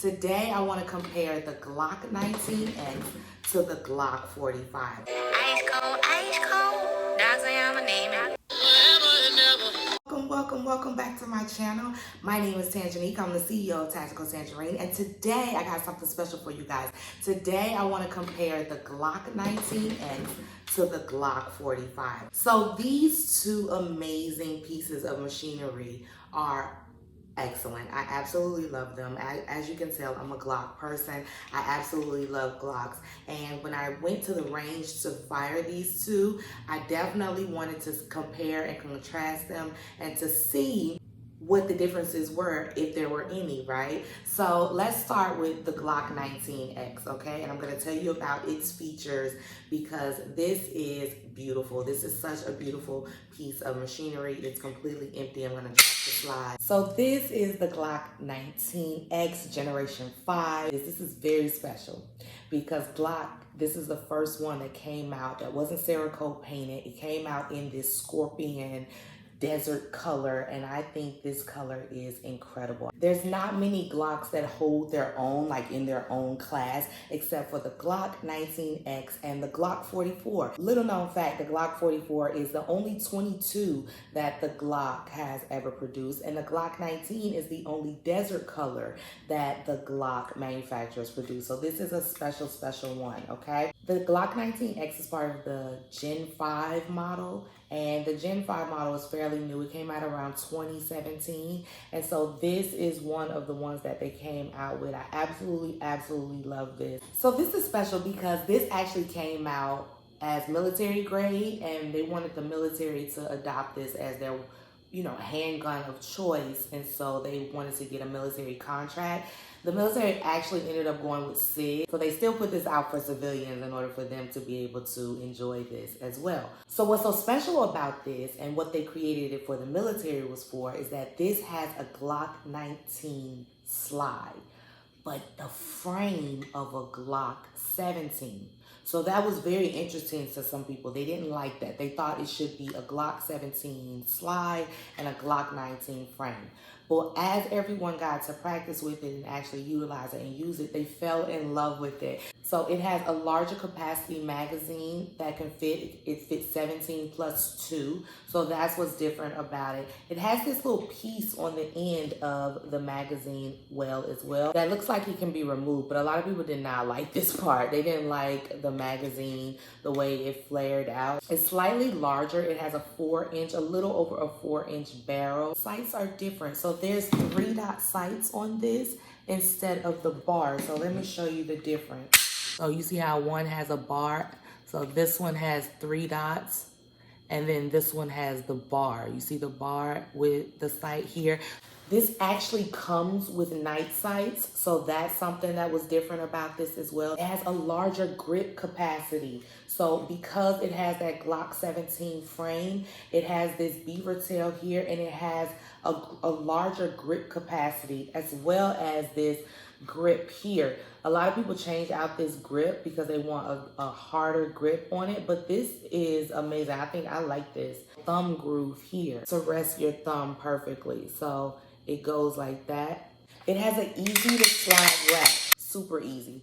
Today I want to compare the Glock 19x to the Glock 45. Ice cold, dogs ain't my name. Welcome back to my channel. My name is Tangenique. I'm the CEO of Tactical Tangerine, and today I got something special for you guys. Today I want to compare the Glock 19x to the Glock 45. So these two amazing pieces of machinery are excellent. I absolutely love them. As you can tell, I'm a Glock person. I absolutely love Glocks. And when I went to the range to fire these two, I definitely wanted to compare and contrast them and to see what the differences were, if there were any, right? So let's start with the Glock 19x, okay? And I'm gonna tell you about its features because this is beautiful. This is such a beautiful piece of machinery. It's completely empty. I'm gonna drop the slide. So this is the Glock 19x Generation 5. This is very special because Glock, this is the first one that came out that wasn't Cerakote painted. It came out in this scorpion desert color, and I think this color is incredible. There's not many Glocks that hold their own, like in their own class, except for the Glock 19x and the Glock 44. Little known fact, the Glock 44 is the only 22 that the Glock has ever produced, and the Glock 19 is the only desert color that the Glock manufacturers produce. So this is a special one, okay? The Glock 19x is part of the Gen 5 model, and the Gen 5 model is fairly new. It came out around 2017. And so this is one of the ones that they came out with. I absolutely love this. So this is special because this actually came out as military grade, and they wanted the military to adopt this as their handgun of choice. And so they wanted to get a military contract. The military actually ended up going with SIG. So they still put this out for civilians in order for them to be able to enjoy this as well. So what's so special about this and what they created it for the military was for is that this has a Glock 19 slide, but the frame of a Glock 17. So that was very interesting to some people. They didn't like that. They thought it should be a Glock 17 slide and a Glock 19 frame. But as everyone got to practice with it and actually utilize it and use it, they fell in love with it. So it has a larger capacity magazine that can fit, it fits 17 plus 2. So that's what's different about it. It has this little piece on the end of the magazine as well. That looks like it can be removed, but a lot of people did not like this part. They didn't like the magazine, the way it flared out. It's slightly larger. It has a a little over a 4-inch barrel. Sights are different. So there's 3-dot sights on this instead of the bar. So let me show you the difference. So you see how one has a bar? So this one has 3 dots, and then this one has the bar. You see the bar with the sight here? This actually comes with night sights, so that's something that was different about this as well. It has a larger grip capacity. So because it has that Glock 17 frame, it has this beaver tail here, and it has a larger grip capacity as well as this grip here. A lot of people change out this grip because they want a harder grip on it, but this is amazing. I think I like this thumb groove here to rest your thumb perfectly. So it goes like that. It has an easy to slide wrap. Super easy.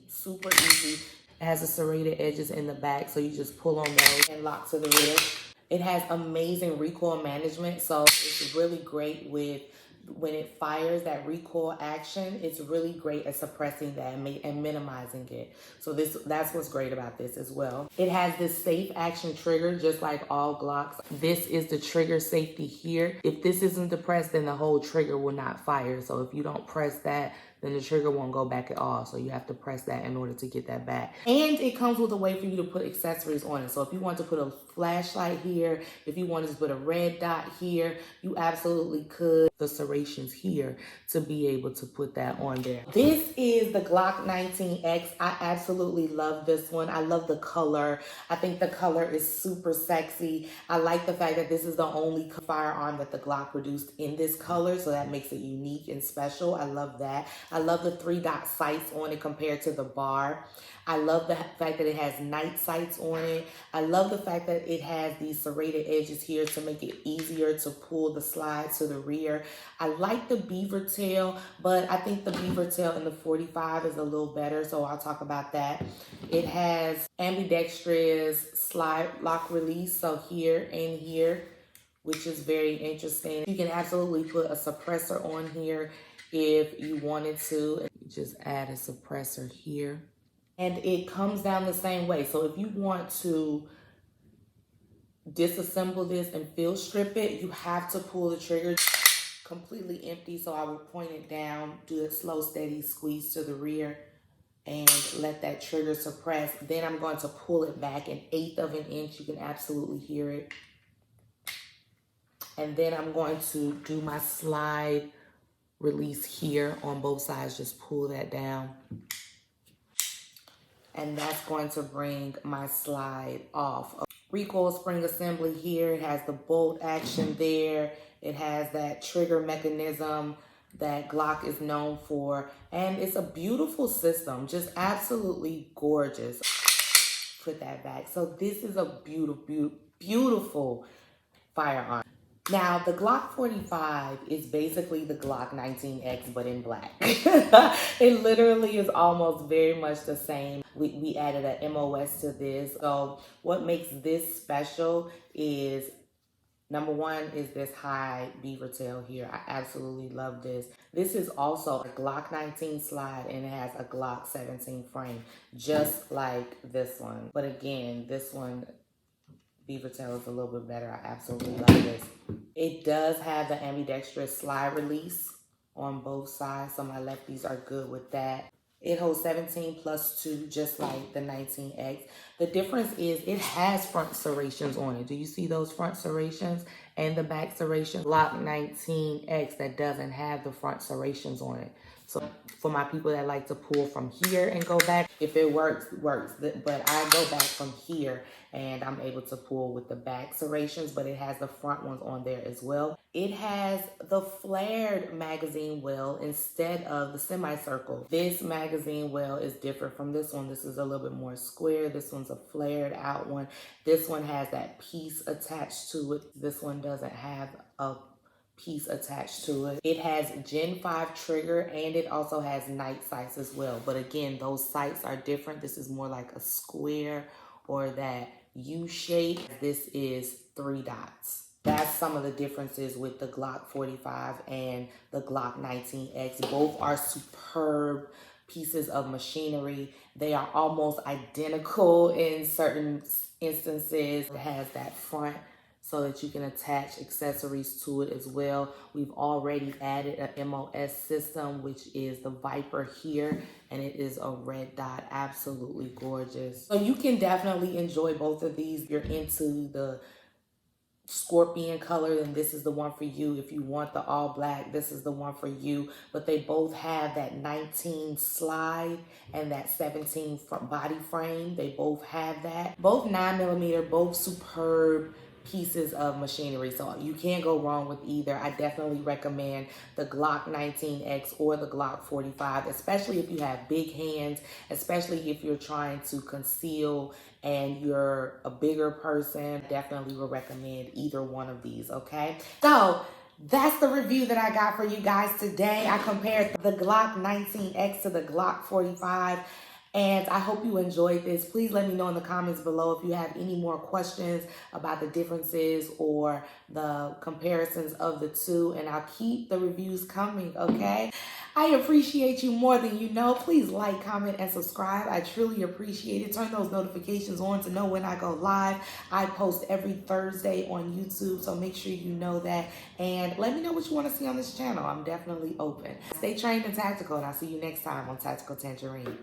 It has the serrated edges in the back, so you just pull on those and lock to the wrist. It has amazing recoil management, so it's really great with when it fires that recoil action. It's really great at suppressing that and minimizing it. So that's what's great about this as well. It has this safe action trigger, just like all Glocks. This is the trigger safety here. If this isn't depressed, then the whole trigger will not fire. So if you don't press that, then the trigger won't go back at all. So you have to press that in order to get that back. And it comes with a way for you to put accessories on it. So if you want to put a flashlight here, if you wanted to put a red dot here, you absolutely could. The serrations here to be able to put that on there. This is the Glock 19x. I absolutely love this one. I love the color. I think the color is super sexy. I like the fact that this is the only firearm that the Glock produced in this color, so that makes it unique and special. I love that. I love the 3-dot sights on it compared to the bar. I love the fact that it has night sights on it. I love the fact that it has these serrated edges here to make it easier to pull the slide to the rear. I like the beaver tail, but I think the beaver tail in the 45 is a little better, so I'll talk about that. It has ambidextrous slide lock release, so here and here, which is very interesting. You can absolutely put a suppressor on here if you wanted to. Just add a suppressor here. And it comes down the same way. So if you want to disassemble this and field strip it, you have to pull the trigger completely empty. So I would point it down, do a slow, steady squeeze to the rear, and let that trigger suppress. Then I'm going to pull it back 1/8 of an inch. You can absolutely hear it. And then I'm going to do my slide release here on both sides. Just pull that down. And that's going to bring my slide off. Recoil spring assembly here. It has the bolt action there. It has that trigger mechanism that Glock is known for. And it's a beautiful system, just absolutely gorgeous. Put that back. So this is a beautiful, beautiful firearm. Now, the Glock 45 is basically the Glock 19x, but in black. It literally is almost very much the same. We added an MOS to this. So what makes this special is, number one, is this high beaver tail here. I absolutely love this. This is also a Glock 19 slide, and it has a Glock 17 frame, just like this one. But again, this one, beaver tail, is a little bit better. I absolutely love this. It does have the ambidextrous slide release on both sides, so my lefties are good with that. It holds 17+2, just like the 19x. The difference is it has front serrations on it. Do you see those front serrations and the back serrations? Glock 19x that doesn't have the front serrations on it. So for my people that like to pull from here and go back, if it works, works. But I go back from here and I'm able to pull with the back serrations, but it has the front ones on there as well. It has the flared magazine well instead of the semicircle. This magazine well is different from this one. This is a little bit more square. This one's a flared out one. This one has that piece attached to it. This one doesn't have a piece attached to it. It has Gen 5 trigger, and it also has night sights as well. But again, those sights are different. This is more like a square or that U shape. This is 3 dots. That's some of the differences with the Glock 45 and the Glock 19x. Both are superb pieces of machinery. They are almost identical in certain instances. It has that front so that you can attach accessories to it as well. We've already added a MOS system, which is the Viper here, and it is a red dot. Absolutely gorgeous. So you can definitely enjoy both of these. If you're into the scorpion color, then this is the one for you. If you want the all black, this is the one for you. But they both have that 19 slide and that 17 front body frame. They both have that. Both 9mm, both superb pieces of machinery, so you can't go wrong with either. I definitely recommend the Glock 19x or the Glock 45, especially if you have big hands, especially if you're trying to conceal and you're a bigger person. Definitely will recommend either one of these, okay? So that's the review that I got for you guys today. I compared the Glock 19x to the Glock 45. And I hope you enjoyed this. Please let me know in the comments below if you have any more questions about the differences or the comparisons of the two. And I'll keep the reviews coming, okay? I appreciate you more than you know. Please like, comment, and subscribe. I truly appreciate it. Turn those notifications on to know when I go live. I post every Thursday on YouTube, so make sure you know that. And let me know what you want to see on this channel. I'm definitely open. Stay trained and tactical, and I'll see you next time on Tactical Tangerine.